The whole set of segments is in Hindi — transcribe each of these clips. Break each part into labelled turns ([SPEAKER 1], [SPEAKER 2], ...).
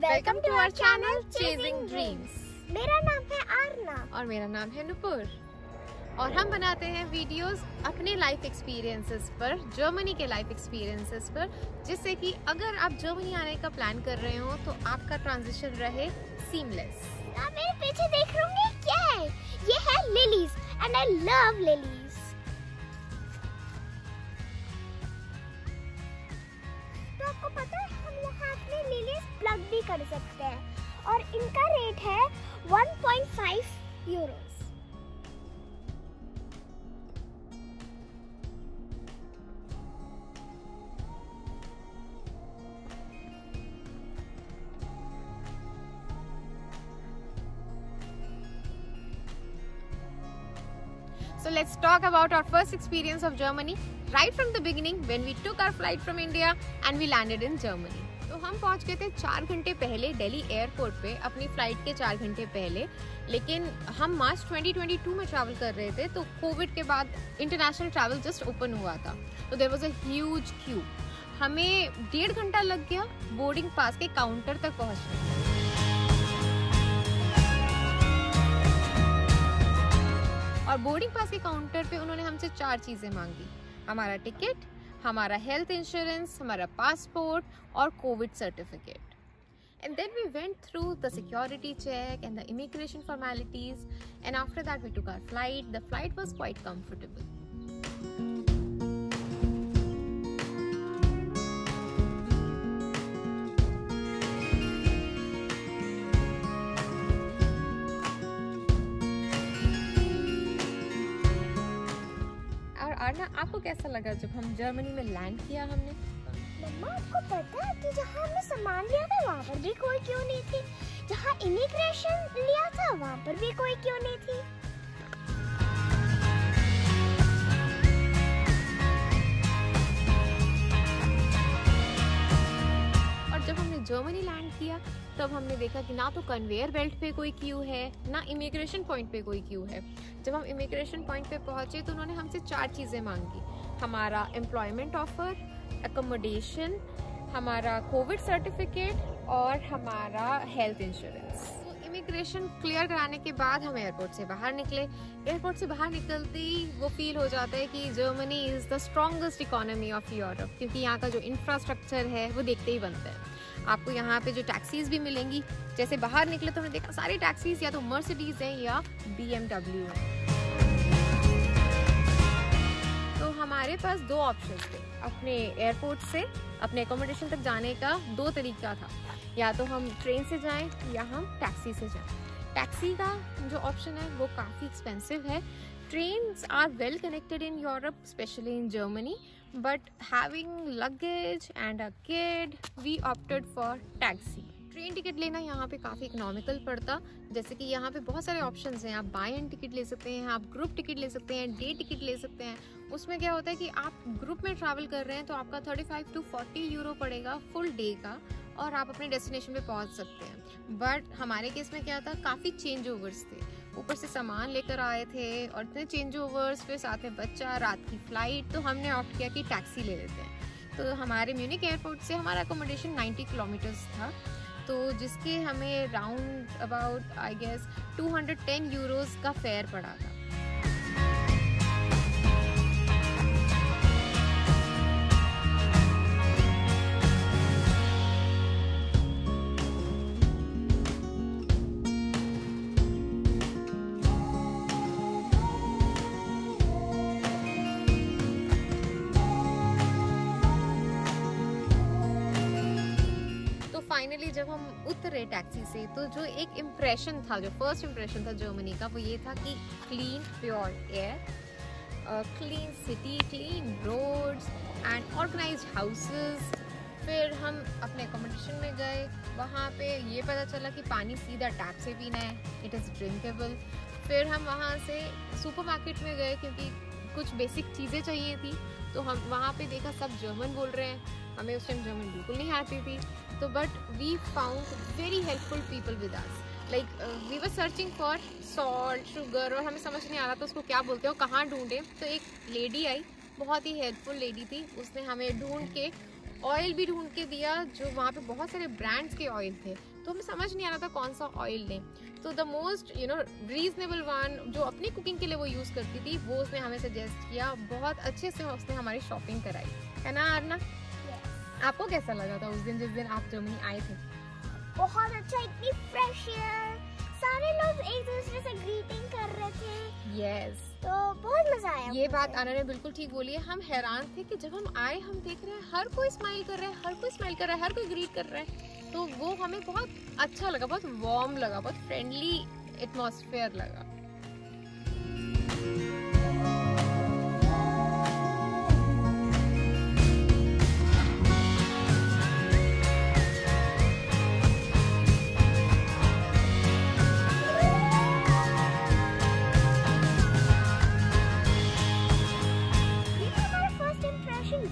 [SPEAKER 1] Welcome to our channel chasing dreams.
[SPEAKER 2] मेरा नाम है आरना
[SPEAKER 1] और मेरा नाम है नुपुर और हम बनाते हैं वीडियोस अपने लाइफ एक्सपीरियंसेस पर, जर्मनी के लाइफ एक्सपीरियंसेस पर, जिससे कि अगर आप जर्मनी आने का प्लान कर रहे हो तो आपका ट्रांजिशन रहे सीमलेस।
[SPEAKER 2] आप मेरे पीछे देख रहे होंगे क्या है? ये है lilies and I love lilies. तो आपको पता है हम यहाँ अपने लिलीज प्लग भी कर सकते हैं और इनका रेट है 1.5 Euros.
[SPEAKER 1] So let's talk about our first experience of Germany right from the beginning when we took our flight from India and we landed in Germany. तो हम पहुंच गए थे 4 घंटे पहले दिल्ली एयरपोर्ट पे, अपनी फ्लाइट के 4 घंटे पहले। लेकिन हम मार्च 2022 में ट्रैवल कर रहे थे, तो कोविड के बाद इंटरनेशनल ट्रैवल जस्ट ओपन हुआ था, तो there was a huge queue. हमें 1.5 घंटा लग गया बोर्डिंग पास के काउंटर तक पहुंचने में। और बोर्डिंग पास के काउंटर पे उन्होंने हमसे 4 चीजें मांगी: हमारा टिकट, हमारा हेल्थ इंश्योरेंस, हमारा पासपोर्ट और covid certificate. And then we went through the security check and the immigration formalities and after that we took our flight. The flight was quite comfortable. Aarna, आपको कैसा लगा जब हम जर्मनी में लैंड किया हमने?
[SPEAKER 2] मम्मा, आपको पता है कि जहाँ हमने सामान लिया था वहाँ पर भी कोई क्यों नहीं थी, जहाँ इमिग्रेशन लिया था वहाँ पर भी कोई क्यों नहीं थी।
[SPEAKER 1] और जब हमने जर्मनी लैंड किया तब हमने देखा कि ना तो कन्वेयर बेल्ट पे कोई क्यू है, ना इमिग्रेशन पॉइंट पे कोई क्यू है। जब हम इमिग्रेशन पॉइंट पे पहुंचे तो उन्होंने हमसे 4 चीज़ें मांगी: हमारा एम्प्लॉयमेंट ऑफर, अकोमोडेशन, हमारा कोविड सर्टिफिकेट और हमारा हेल्थ इंश्योरेंस। इमिग्रेशन क्लियर कराने के बाद हम एयरपोर्ट से बाहर निकले। एयरपोर्ट से बाहर निकलते ही वो फील हो जाता है कि Germany is the strongest economy of Europe, क्योंकि यहाँ का जो इंफ्रास्ट्रक्चर है वो देखते ही बनता है। आपको यहाँ पे जो टैक्सीज भी मिलेंगी, जैसे बाहर निकले तो हमने देखा सारी टैक्सीज या तो मर्सिडीज हैं या BMW है। तो हमारे पास 2 ऑप्शंस थे अपने एयरपोर्ट से अपने एकोमोडेशन तक जाने का। 2 तरीका था, या तो हम ट्रेन से जाएं या हम टैक्सी से जाएं। टैक्सी का जो ऑप्शन है वो काफ़ी एक्सपेंसिव है। Trains are well connected in Europe, especially in Germany, but having luggage and a kid, we opted for taxi. Train ticket लेना यहाँ पे काफ़ी इकोनॉमिकल पड़ता, जैसे कि यहाँ पे बहुत सारे ऑप्शंस हैं। आप बाय एंड टिकट ले सकते हैं, आप ग्रुप टिकट ले सकते हैं, डे टिकट ले सकते हैं। उसमें क्या होता है कि आप ग्रुप में ट्रैवल कर रहे हैं तो आपका 35 to 40 यूरो पड़ेगा फुल डे का, और आप अपने डेस्टिनेशन पे पहुँच सकते हैं। बट हमारे केस में क्या था, काफ़ी चेंज ओवर्स थे, ऊपर से सामान लेकर आए थे और इतने चेंज ओवर्स, फिर साथ में बच्चा, रात की फ्लाइट, तो हमने ऑप्ट किया कि टैक्सी ले लेते हैं। तो हमारे म्यूनिक एयरपोर्ट से हमारा अकोमोडेशन 90 किलोमीटर्स था, तो जिसके हमें round about I guess 210 euros का फेयर पड़ा था। फाइनली जब हम उतरे टैक्सी से तो जो एक इम्प्रेशन था, जो फर्स्ट इम्प्रेशन था जर्मनी का, वो ये था कि clean pure air, clean city, clean roads and organised houses. फिर हम अपने अकोमोडेशन में गए, वहाँ पे ये पता चला कि पानी सीधा टैप से पीना है, इट इज़ ड्रिंकेबल। फिर हम वहाँ से सुपरमार्केट में गए क्योंकि कुछ बेसिक चीज़ें चाहिए थी, तो हम वहाँ पे देखा सब जर्मन बोल रहे हैं, हमें उस टाइम जर्मन बिल्कुल नहीं आती थी। तो but we found very helpful people with us, like we were searching for salt, sugar, और हमें समझ नहीं आ रहा था उसको क्या बोलते हो, कहाँ ढूंढे। तो एक लेडी आई, बहुत ही हेल्पफुल लेडी थी, उसने हमें ढूंढ के ऑयल भी ढूंढ के दिया, जो वहाँ पे बहुत सारे ब्रांड्स के ऑयल थे, तो हमें समझ नहीं आ रहा था कौन सा ऑयल लें। तो द मोस्ट रीजनेबल वन जो अपनी कुकिंग के लिए वो यूज़ करती थी, वो उसने हमें सजेस्ट किया। बहुत अच्छे से उसने हमारी शॉपिंग कराई, है ना आरना? आपको कैसा लगा था उस दिन जिस दिन आप जर्मनी आए थे?
[SPEAKER 2] बहुत अच्छा, इतनी फ्रेश एयर, सारे लोग एक दूसरे से ग्रीटिंग कर रहे थे।
[SPEAKER 1] यस,
[SPEAKER 2] तो बहुत मजा आया।
[SPEAKER 1] ये बात आना ने बिल्कुल ठीक बोली है। हम हैरान थे कि जब हम आए हम देख रहे हैं हर कोई स्माइल कर रहा है, हर कोई स्माइल कर रहा है, हर कोई ग्रीट कर रहा है। तो वो हमें बहुत अच्छा लगा, बहुत वार्म लगा, बहुत फ्रेंडली एटमॉस्फेयर लगा।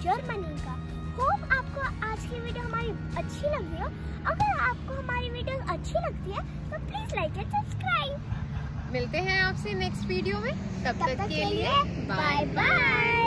[SPEAKER 2] जर्मनी का। होप आपको आज की वीडियो हमारी अच्छी लगी हो। अगर आपको हमारी वीडियो अच्छी लगती है तो प्लीज लाइक एंड सब्सक्राइब।
[SPEAKER 1] मिलते हैं आपसे नेक्स्ट वीडियो में, तब तक के लिए
[SPEAKER 2] बाय बाय।